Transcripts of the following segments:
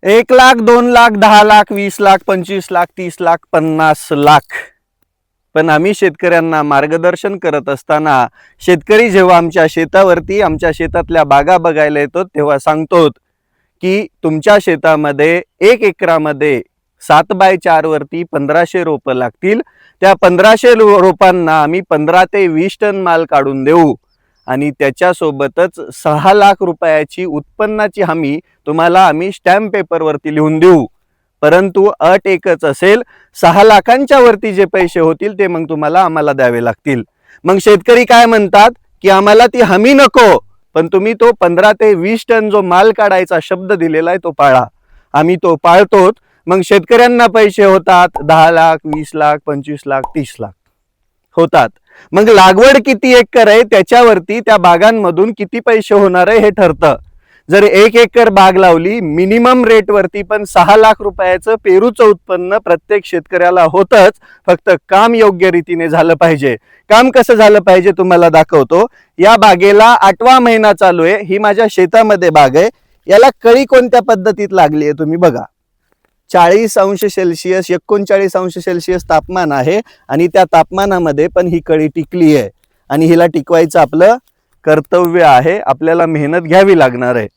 1 लाख, 2 लाख, 10 लाख, 20 लाख, 25 लाख, 30 लाख, 50 लाख. पण आम्ही शेतकऱ्यांना मार्गदर्शन करत असताना शेतकरी जेव्हा आमच्या शेतावरती आमच्या शेतातल्या बागा बघायला येतो तेव्हा सांगतो की तुमच्या शेतामध्ये 1 एकरामध्ये 7x4 वरती 1500 रोपं लागतील. त्या 1500 रोपांना आम्ही 15 ते 20 टन माल काढून देऊ आणि त्याच्यासोबतच 6 लाख रुपयाची उत्पन्नाची हमी तुम्हाला आम्ही स्टॅम्प पेपरवरती लिहून देऊ. परंतु अट एकच असेल, 6 लाखांच्या वरती जे पैसे होतील ते मग तुम्हाला आम्हाला द्यावे लागतील. मग शेतकरी काय म्हणतात की आम्हाला ती हमी नको, पण तुम्ही तो 15 ते 20 टन जो माल काढायचा शब्द दिलेला आहे तो पाळा. आम्ही तो पाळतोच. मग शेतकऱ्यांना पैसे होतात 10 लाख, 20 लाख, 25 लाख, 30 लाख होतात. मग लागवड किती एकर आहे त्याच्यावरती त्या बागांमधून किती पैसे होणार आहे हे ठरतं. जर 1 एकर बाग लावली मिनिमम रेट वरती पण 6 लाख रुपयाचं पेरूचं उत्पन्न प्रत्येक शेतकऱ्याला होतच. फक्त काम योग्य रीतीने झालं पाहिजे. काम कसं झालं पाहिजे तुम्हाला दाखवतो. या बागेला 8वा महिना चालू आहे. ही माझ्या शेतामध्ये बाग आहे. याला कळी कोणत्या पद्धतीत लागली आहे तुम्ही बघा. 40°C 39°C तापमान आहे आणि त्या तापमानामध्ये पण ही कळी टिकली आहे आणि हिला टिकवायचं आपलं कर्तव्य आहे. आपल्याला मेहनत घ्यावी लागणार आहे.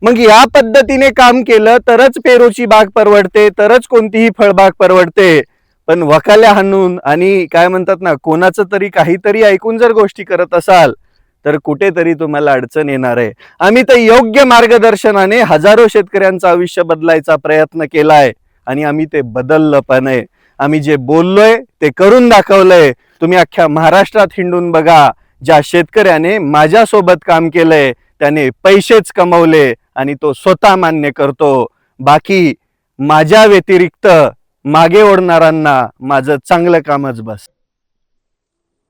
मग या पद्धतीने काम केलं तरच पेरूची बाग परवडते, तरच कोणतीही फळबाग परवडते. पण वकाल्या हाणून आणि काय म्हणतात ना कोणाचं तरी काहीतरी ऐकून जर गोष्टी करत असाल तर कुठेतरी तुम्हाला अडचण येणार आहे. आम्ही तर योग्य मार्गदर्शनाने हजारो शेतकऱ्यांचं आयुष्य बदलायचा प्रयत्न केलाय आणि आम्ही ते बदललं पण आहे. आम्ही जे बोललोय ते करून दाखवलंय. तुम्ही अख्ख्या महाराष्ट्रात हिंडून बघा. ज्या शेतकऱ्याने माझ्यासोबत काम केलंय त्याने पैसेच कमवले आणि तो स्वतः मान्य करतो. बाकी माझ्या व्यतिरिक्त मागे ओढणाऱ्यांना माझं चांगलं कामच बस.